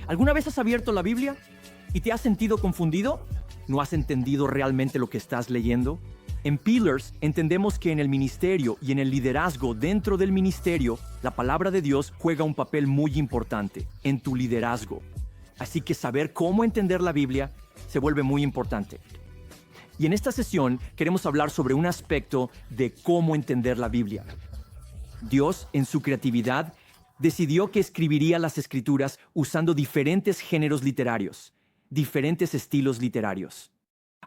¿Alguna vez has abierto la Biblia y te has sentido confundido? ¿No has entendido realmente lo que estás leyendo? En Pillars entendemos que en el ministerio y en el liderazgo dentro del ministerio, la palabra de Dios juega un papel muy importante en tu liderazgo. Así que saber cómo entender la Biblia se vuelve muy importante. Y en esta sesión queremos hablar sobre un aspecto de cómo entender la Biblia. Dios, en su creatividad, decidió que escribiría las Escrituras usando diferentes géneros literarios, diferentes estilos literarios.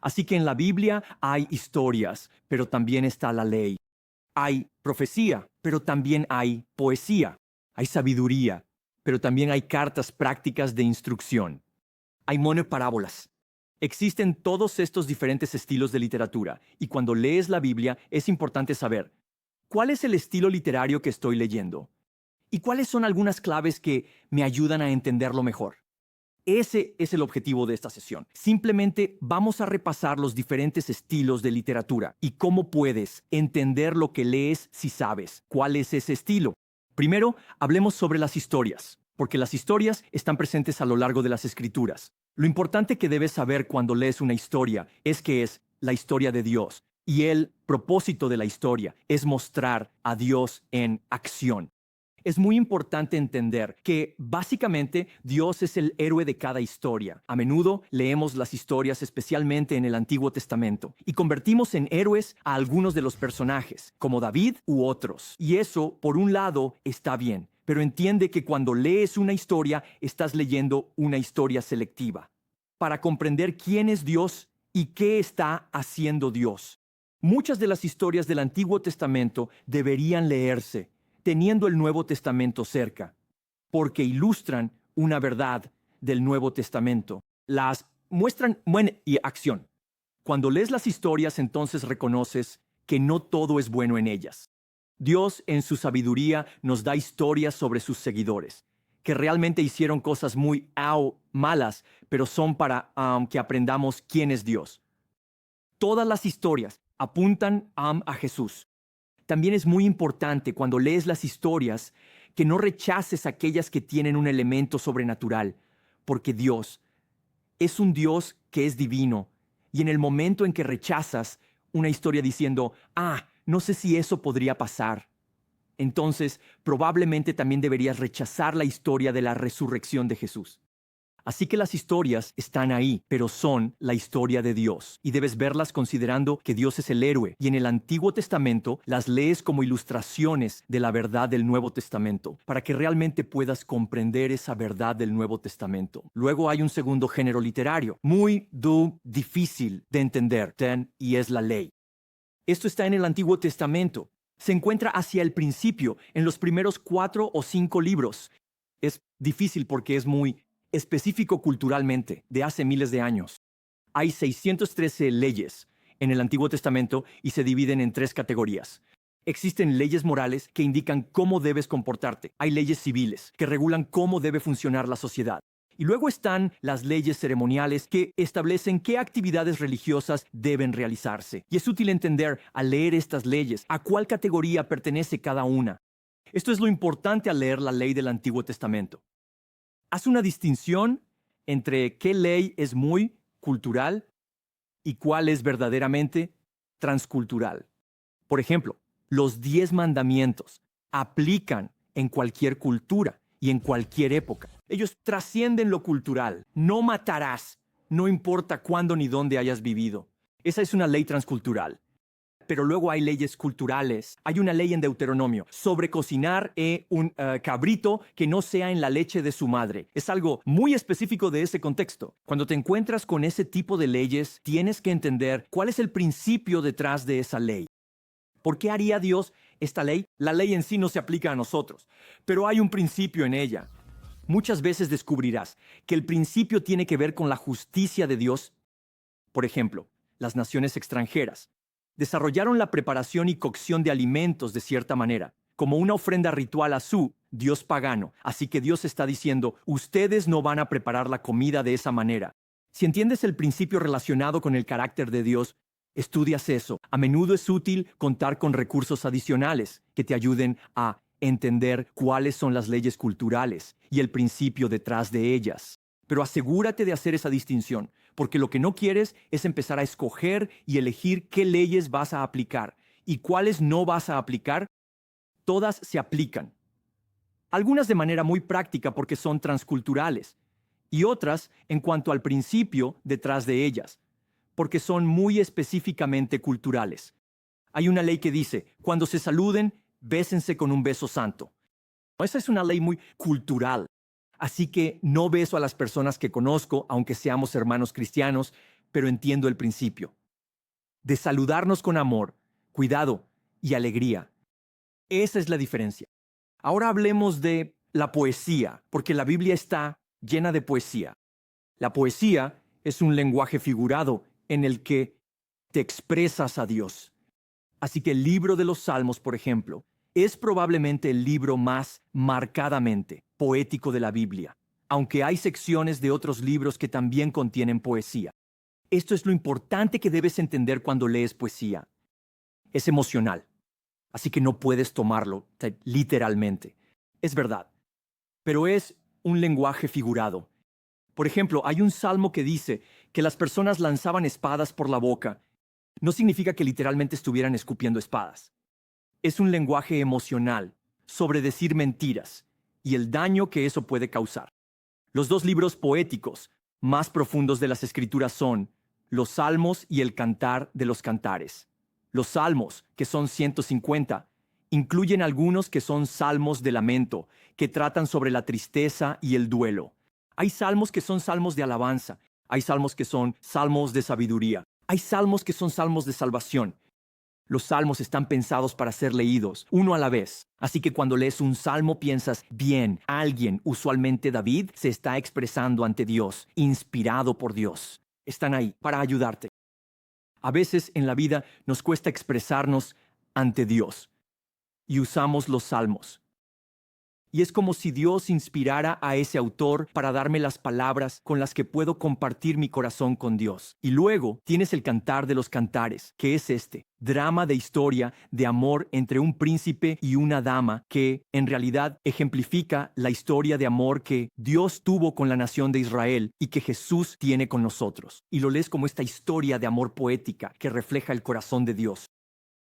Así que en la Biblia hay historias, pero también está la ley. Hay profecía, pero también hay poesía. Hay sabiduría, pero también hay cartas prácticas de instrucción. Hay monoparábolas. Existen todos estos diferentes estilos de literatura, y cuando lees la Biblia es importante saber cuál es el estilo literario que estoy leyendo y cuáles son algunas claves que me ayudan a entenderlo mejor. Ese es el objetivo de esta sesión. Simplemente vamos a repasar los diferentes estilos de literatura y cómo puedes entender lo que lees si sabes cuál es ese estilo. Primero, hablemos sobre las historias, porque las historias están presentes a lo largo de las Escrituras. Lo importante que debes saber cuando lees una historia es que es la historia de Dios, y el propósito de la historia es mostrar a Dios en acción. Es muy importante entender que básicamente Dios es el héroe de cada historia. A menudo leemos las historias, especialmente en el Antiguo Testamento, y convertimos en héroes a algunos de los personajes, como David u otros. Y eso, por un lado, está bien, pero entiende que cuando lees una historia, estás leyendo una historia selectiva, para comprender quién es Dios y qué está haciendo Dios. Muchas de las historias del Antiguo Testamento deberían leerse teniendo el Nuevo Testamento cerca, porque ilustran una verdad del Nuevo Testamento. Las muestran y acción. Cuando lees las historias, entonces reconoces que no todo es bueno en ellas. Dios, en su sabiduría, nos da historias sobre sus seguidores, que realmente hicieron cosas muy malas, pero son para que aprendamos quién es Dios. Todas las historias apuntan a Jesús. También es muy importante cuando lees las historias que no rechaces aquellas que tienen un elemento sobrenatural, porque Dios es un Dios que es divino, y en el momento en que rechazas una historia diciendo, no sé si eso podría pasar, entonces probablemente también deberías rechazar la historia de la resurrección de Jesús. Así que las historias están ahí, pero son la historia de Dios, y debes verlas considerando que Dios es el héroe, y en el Antiguo Testamento las lees como ilustraciones de la verdad del Nuevo Testamento, para que realmente puedas comprender esa verdad del Nuevo Testamento. Luego hay un segundo género literario, muy difícil de entender, y es la ley. Esto está en el Antiguo Testamento. Se encuentra hacia el principio, en los primeros 4 o 5 libros. Es difícil porque es muy específico culturalmente, de hace miles de años. Hay 613 leyes en el Antiguo Testamento y se dividen en 3 categorías. Existen leyes morales que indican cómo debes comportarte. Hay leyes civiles que regulan cómo debe funcionar la sociedad. Y luego están las leyes ceremoniales que establecen qué actividades religiosas deben realizarse. Y es útil entender, al leer estas leyes, a cuál categoría pertenece cada una. Esto es lo importante al leer la ley del Antiguo Testamento. Haz una distinción entre qué ley es muy cultural y cuál es verdaderamente transcultural. Por ejemplo, los 10 mandamientos aplican en cualquier cultura y en cualquier época. Ellos trascienden lo cultural. No matarás, no importa cuándo ni dónde hayas vivido. Esa es una ley transcultural. Pero luego hay leyes culturales. Hay una ley en Deuteronomio sobre cocinar un cabrito que no sea en la leche de su madre. Es algo muy específico de ese contexto. Cuando te encuentras con ese tipo de leyes, tienes que entender cuál es el principio detrás de esa ley. ¿Por qué haría Dios esta ley? La ley en sí no se aplica a nosotros, pero hay un principio en ella. Muchas veces descubrirás que el principio tiene que ver con la justicia de Dios. Por ejemplo, las naciones extranjeras desarrollaron la preparación y cocción de alimentos de cierta manera, como una ofrenda ritual a su Dios pagano. Así que Dios está diciendo, ustedes no van a preparar la comida de esa manera. Si entiendes el principio relacionado con el carácter de Dios, estudias eso. A menudo es útil contar con recursos adicionales que te ayuden a entender cuáles son las leyes culturales y el principio detrás de ellas. Pero asegúrate de hacer esa distinción, porque lo que no quieres es empezar a escoger y elegir qué leyes vas a aplicar y cuáles no vas a aplicar. Todas se aplican. Algunas de manera muy práctica porque son transculturales, y otras en cuanto al principio detrás de ellas, porque son muy específicamente culturales. Hay una ley que dice, cuando se saluden, bésense con un beso santo. Esa es una ley muy cultural. Así que no beso a las personas que conozco, aunque seamos hermanos cristianos, pero entiendo el principio. De saludarnos con amor, cuidado y alegría. Esa es la diferencia. Ahora hablemos de la poesía, porque la Biblia está llena de poesía. La poesía es un lenguaje figurado en el que te expresas a Dios. Así que el libro de los Salmos, por ejemplo, es probablemente el libro más marcadamente poético de la Biblia, aunque hay secciones de otros libros que también contienen poesía. Esto es lo importante que debes entender cuando lees poesía. Es emocional, así que no puedes tomarlo literalmente. Es verdad, pero es un lenguaje figurado. Por ejemplo, hay un salmo que dice que las personas lanzaban espadas por la boca. No significa que literalmente estuvieran escupiendo espadas. Es un lenguaje emocional sobre decir mentiras y el daño que eso puede causar. Los dos libros poéticos más profundos de las Escrituras son los Salmos y el Cantar de los Cantares. Los Salmos, que son 150, incluyen algunos que son salmos de lamento, que tratan sobre la tristeza y el duelo. Hay salmos que son salmos de alabanza, hay salmos que son salmos de sabiduría, hay salmos que son salmos de salvación. Los salmos están pensados para ser leídos uno a la vez. Así que cuando lees un salmo piensas, bien, alguien, usualmente David, se está expresando ante Dios, inspirado por Dios. Están ahí para ayudarte. A veces en la vida nos cuesta expresarnos ante Dios y usamos los salmos. Y es como si Dios inspirara a ese autor para darme las palabras con las que puedo compartir mi corazón con Dios. Y luego tienes el Cantar de los Cantares, que es este drama de historia de amor entre un príncipe y una dama que, en realidad, ejemplifica la historia de amor que Dios tuvo con la nación de Israel y que Jesús tiene con nosotros. Y lo lees como esta historia de amor poética que refleja el corazón de Dios.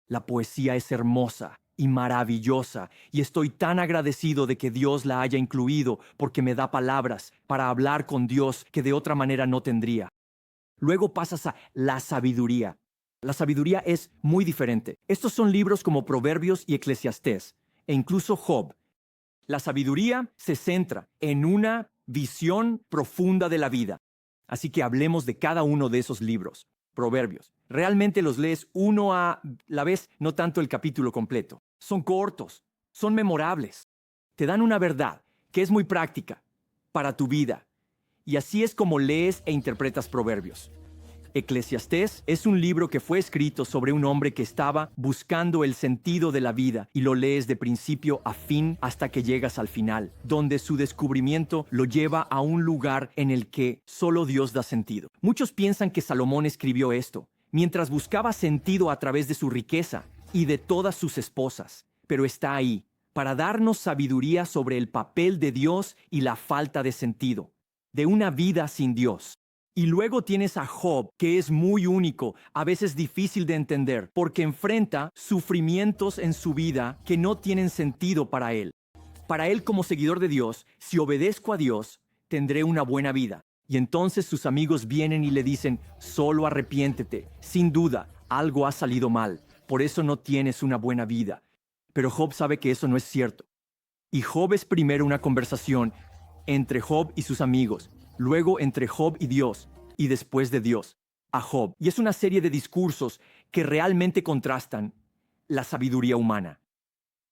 La poesía es hermosa y maravillosa, y estoy tan agradecido de que Dios la haya incluido porque me da palabras para hablar con Dios que de otra manera no tendría. Luego pasas a la sabiduría. La sabiduría es muy diferente. Estos son libros como Proverbios y Eclesiastés, e incluso Job. La sabiduría se centra en una visión profunda de la vida. Así que hablemos de cada uno de esos libros. Proverbios. Realmente los lees uno a la vez, no tanto el capítulo completo. Son cortos, son memorables. Te dan una verdad que es muy práctica para tu vida. Y así es como lees e interpretas Proverbios. Eclesiastés es un libro que fue escrito sobre un hombre que estaba buscando el sentido de la vida y lo lees de principio a fin hasta que llegas al final, donde su descubrimiento lo lleva a un lugar en el que solo Dios da sentido. Muchos piensan que Salomón escribió esto mientras buscaba sentido a través de su riqueza y de todas sus esposas, pero está ahí para darnos sabiduría sobre el papel de Dios y la falta de sentido, de una vida sin Dios. Y luego tienes a Job, que es muy único, a veces difícil de entender, porque enfrenta sufrimientos en su vida que no tienen sentido para él. Para él, como seguidor de Dios, si obedezco a Dios, tendré una buena vida. Y entonces sus amigos vienen y le dicen, solo arrepiéntete, sin duda, algo ha salido mal, por eso no tienes una buena vida. Pero Job sabe que eso no es cierto. Y Job es primero una conversación entre Job y sus amigos, luego entre Job y Dios, y después de Dios a Job. Y es una serie de discursos que realmente contrastan la sabiduría humana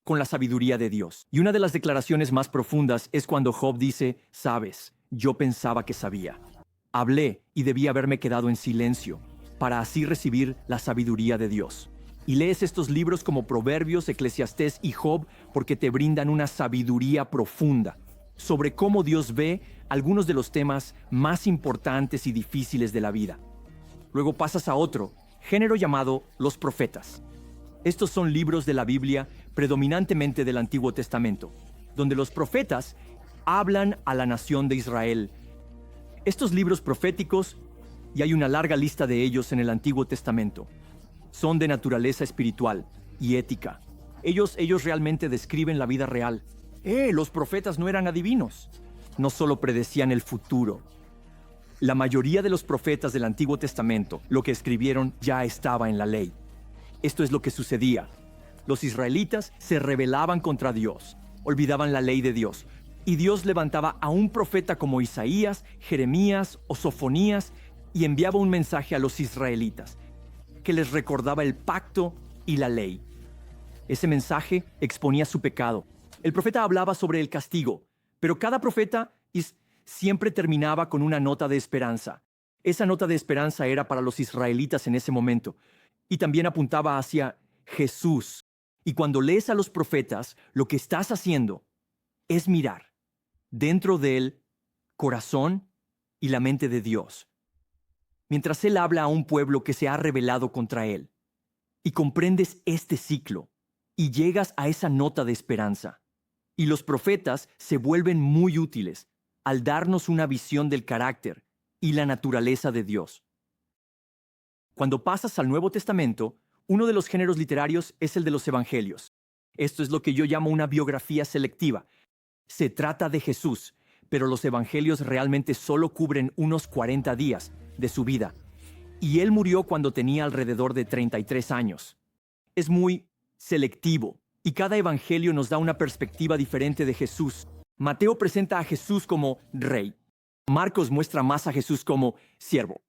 con la sabiduría de Dios. Y una de las declaraciones más profundas es cuando Job dice, sabes, yo pensaba que sabía. Hablé y debí haberme quedado en silencio para así recibir la sabiduría de Dios. Y lees estos libros como Proverbios, Eclesiastés y Job porque te brindan una sabiduría profunda sobre cómo Dios ve algunos de los temas más importantes y difíciles de la vida. Luego pasas a otro género llamado los profetas. Estos son libros de la Biblia, predominantemente del Antiguo Testamento, donde los profetas hablan a la nación de Israel. Estos libros proféticos, y hay una larga lista de ellos en el Antiguo Testamento, son de naturaleza espiritual y ética. Ellos realmente describen la vida real. Los profetas no eran adivinos. No solo predecían el futuro. La mayoría de los profetas del Antiguo Testamento, lo que escribieron ya estaba en la ley. Esto es lo que sucedía. Los israelitas se rebelaban contra Dios, olvidaban la ley de Dios, y Dios levantaba a un profeta como Isaías, Jeremías o Sofonías y enviaba un mensaje a los israelitas, que les recordaba el pacto y la ley. Ese mensaje exponía su pecado. El profeta hablaba sobre el castigo, pero cada profeta siempre terminaba con una nota de esperanza. Esa nota de esperanza era para los israelitas en ese momento, y también apuntaba hacia Jesús. Y cuando lees a los profetas, lo que estás haciendo es mirar dentro del corazón y la mente de Dios, mientras Él habla a un pueblo que se ha rebelado contra Él. Y comprendes este ciclo, y llegas a esa nota de esperanza. Y los profetas se vuelven muy útiles al darnos una visión del carácter y la naturaleza de Dios. Cuando pasas al Nuevo Testamento, uno de los géneros literarios es el de los evangelios. Esto es lo que yo llamo una biografía selectiva. Se trata de Jesús, pero los evangelios realmente solo cubren unos 40 días de su vida. Y él murió cuando tenía alrededor de 33 años. Es muy selectivo, y cada evangelio nos da una perspectiva diferente de Jesús. Mateo presenta a Jesús como rey. Marcos muestra más a Jesús como siervo.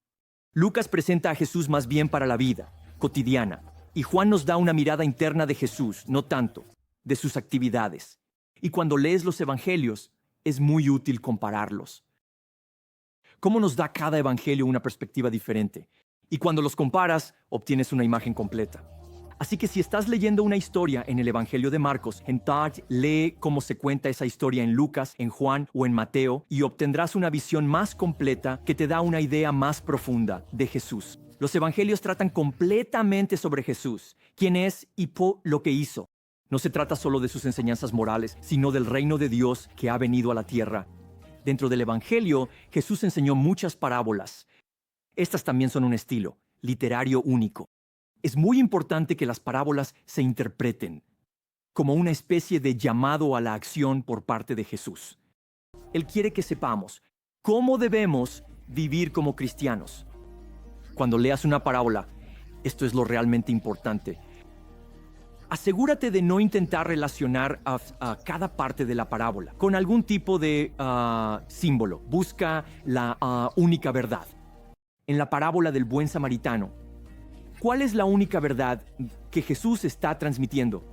Lucas presenta a Jesús más bien para la vida cotidiana. Y Juan nos da una mirada interna de Jesús, no tanto de sus actividades. Y cuando lees los evangelios, es muy útil compararlos. ¿Cómo nos da cada evangelio una perspectiva diferente? Y cuando los comparas, obtienes una imagen completa. Así que si estás leyendo una historia en el Evangelio de Marcos, entonces lee cómo se cuenta esa historia en Lucas, en Juan o en Mateo y obtendrás una visión más completa que te da una idea más profunda de Jesús. Los evangelios tratan completamente sobre Jesús, quién es y por lo que hizo. No se trata solo de sus enseñanzas morales, sino del reino de Dios que ha venido a la tierra. Dentro del evangelio, Jesús enseñó muchas parábolas. Estas también son un estilo literario único. Es muy importante que las parábolas se interpreten como una especie de llamado a la acción por parte de Jesús. Él quiere que sepamos cómo debemos vivir como cristianos. Cuando leas una parábola, esto es lo realmente importante. Asegúrate de no intentar relacionar a cada parte de la parábola con algún tipo de símbolo. Busca la única verdad. En la parábola del buen samaritano, ¿cuál es la única verdad que Jesús está transmitiendo?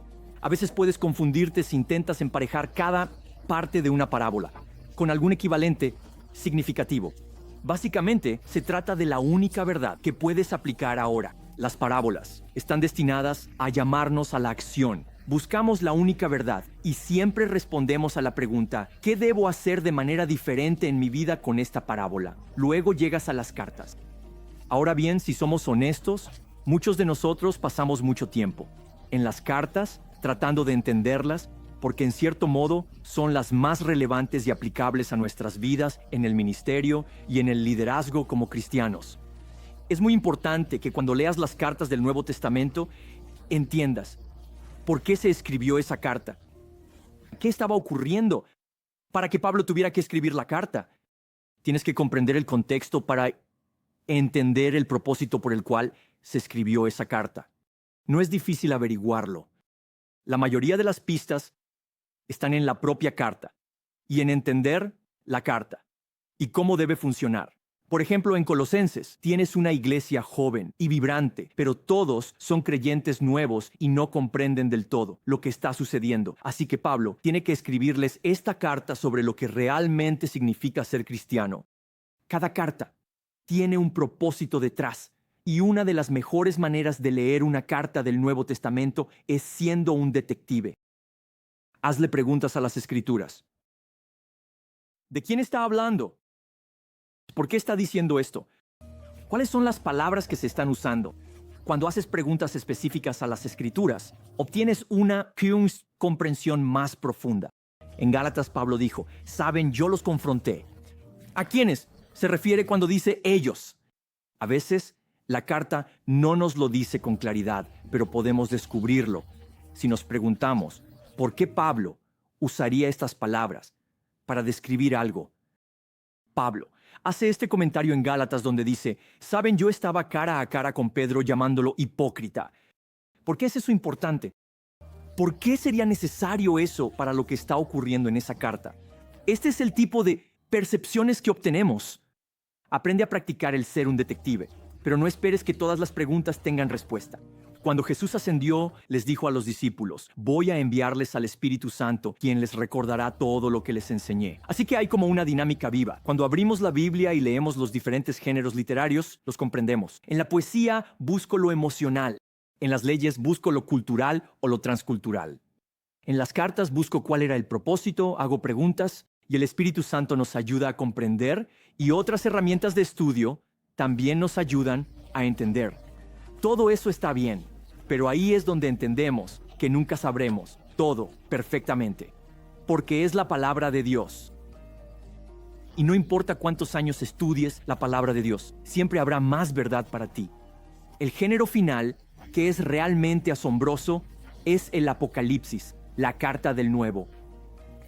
A veces puedes confundirte si intentas emparejar cada parte de una parábola con algún equivalente significativo. Básicamente, se trata de la única verdad que puedes aplicar ahora. Las parábolas están destinadas a llamarnos a la acción. Buscamos la única verdad y siempre respondemos a la pregunta, ¿qué debo hacer de manera diferente en mi vida con esta parábola? Luego llegas a las cartas. Ahora bien, si somos honestos, muchos de nosotros pasamos mucho tiempo en las cartas tratando de entenderlas porque en cierto modo son las más relevantes y aplicables a nuestras vidas en el ministerio y en el liderazgo como cristianos. Es muy importante que cuando leas las cartas del Nuevo Testamento entiendas por qué se escribió esa carta. ¿Qué estaba ocurriendo para que Pablo tuviera que escribir la carta? Tienes que comprender el contexto para entender el propósito por el cual se escribió esa carta. No es difícil averiguarlo. La mayoría de las pistas están en la propia carta y en entender la carta y cómo debe funcionar. Por ejemplo, en Colosenses tienes una iglesia joven y vibrante, pero todos son creyentes nuevos y no comprenden del todo lo que está sucediendo. Así que Pablo tiene que escribirles esta carta sobre lo que realmente significa ser cristiano. Cada carta tiene un propósito detrás, y una de las mejores maneras de leer una carta del Nuevo Testamento es siendo un detective. Hazle preguntas a las Escrituras. ¿De quién está hablando? ¿Por qué está diciendo esto? ¿Cuáles son las palabras que se están usando? cuando haces preguntas específicas a las Escrituras, obtienes una comprensión más profunda. En Gálatas, Pablo dijo, «Saben, yo los confronté». ¿A quiénes? Se refiere cuando dice ellos. A veces, la carta no nos lo dice con claridad, pero podemos descubrirlo si nos preguntamos, ¿por qué Pablo usaría estas palabras para describir algo? Pablo hace este comentario en Gálatas donde dice, «Saben, yo estaba cara a cara con Pedro llamándolo hipócrita». ¿Por qué es eso importante? ¿Por qué sería necesario eso para lo que está ocurriendo en esa carta? Este es el tipo de percepciones que obtenemos. Aprende a practicar el ser un detective, pero no esperes que todas las preguntas tengan respuesta. Cuando Jesús ascendió, les dijo a los discípulos, «Voy a enviarles al Espíritu Santo, quien les recordará todo lo que les enseñé». Así que hay como una dinámica viva. Cuando abrimos la Biblia y leemos los diferentes géneros literarios, los comprendemos. En la poesía busco lo emocional. En las leyes busco lo cultural o lo transcultural. En las cartas busco cuál era el propósito, hago preguntas, y el Espíritu Santo nos ayuda a comprender, y otras herramientas de estudio también nos ayudan a entender. Todo eso está bien, pero ahí es donde entendemos que nunca sabremos todo perfectamente, porque es la palabra de Dios. Y no importa cuántos años estudies la palabra de Dios, siempre habrá más verdad para ti. El género final, que es realmente asombroso, es el Apocalipsis, la carta del Nuevo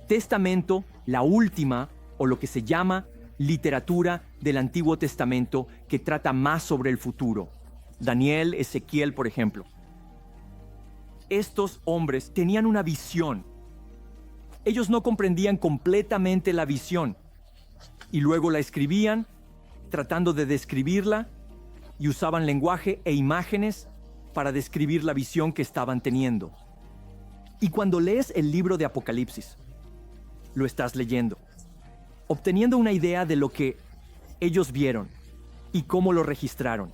Testamento, la última, o lo que se llama literatura del Antiguo Testamento, que trata más sobre el futuro. Daniel, Ezequiel, por ejemplo. Estos hombres tenían una visión. Ellos no comprendían completamente la visión y luego la escribían tratando de describirla y usaban lenguaje e imágenes para describir la visión que estaban teniendo. Y cuando lees el libro de Apocalipsis, lo estás leyendo, obteniendo una idea de lo que ellos vieron y cómo lo registraron,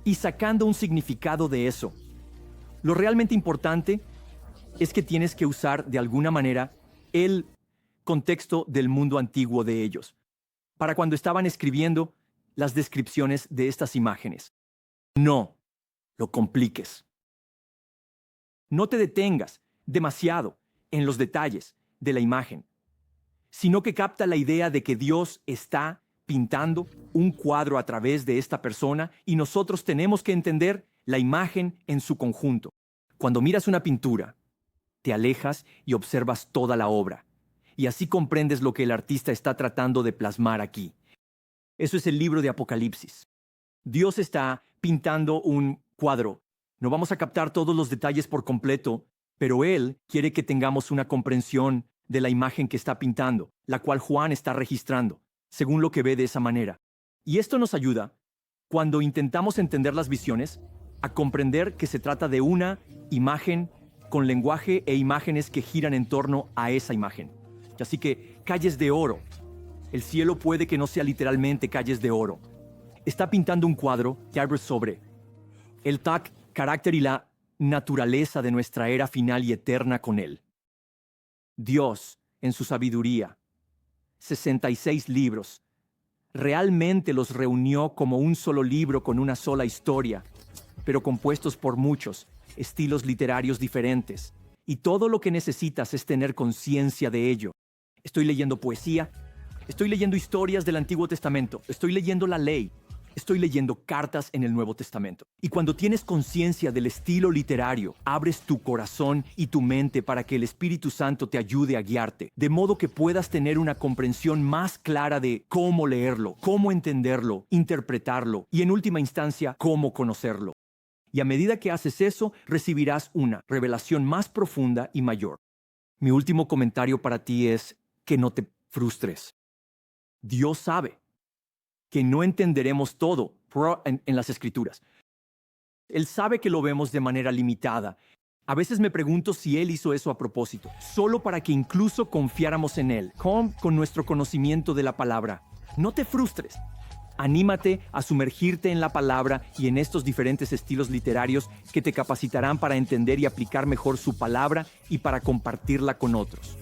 y sacando un significado de eso. Lo realmente importante es que tienes que usar de alguna manera el contexto del mundo antiguo de ellos, para cuando estaban escribiendo las descripciones de estas imágenes. No lo compliques. No te detengas demasiado en los detalles de la imagen, sino que capta la idea de que Dios está pintando un cuadro a través de esta persona y nosotros tenemos que entender la imagen en su conjunto. Cuando miras una pintura, te alejas y observas toda la obra, y así comprendes lo que el artista está tratando de plasmar aquí. Eso es el libro de Apocalipsis. Dios está pintando un cuadro. No vamos a captar todos los detalles por completo, pero Él quiere que tengamos una comprensión de la imagen que está pintando, la cual Juan está registrando, según lo que ve de esa manera. Y esto nos ayuda, cuando intentamos entender las visiones, a comprender que se trata de una imagen con lenguaje e imágenes que giran en torno a esa imagen. Así que, calles de oro. El cielo puede que no sea literalmente calles de oro. Está pintando un cuadro que habla sobre el carácter y la naturaleza de nuestra era final y eterna con Él. Dios, en su sabiduría, 66 libros, realmente los reunió como un solo libro con una sola historia, pero compuestos por muchos estilos literarios diferentes. Y todo lo que necesitas es tener conciencia de ello. Estoy leyendo poesía, estoy leyendo historias del Antiguo Testamento, estoy leyendo la ley, estoy leyendo cartas en el Nuevo Testamento. Y cuando tienes conciencia del estilo literario, abres tu corazón y tu mente para que el Espíritu Santo te ayude a guiarte, de modo que puedas tener una comprensión más clara de cómo leerlo, cómo entenderlo, interpretarlo y en última instancia, cómo conocerlo. Y a medida que haces eso, recibirás una revelación más profunda y mayor. Mi último comentario para ti es que no te frustres. Dios sabe que no entenderemos todo en las Escrituras. Él sabe que lo vemos de manera limitada. A veces me pregunto si Él hizo eso a propósito, solo para que incluso confiáramos en Él, con nuestro conocimiento de la palabra. No te frustres. Anímate a sumergirte en la palabra y en estos diferentes estilos literarios que te capacitarán para entender y aplicar mejor su palabra y para compartirla con otros.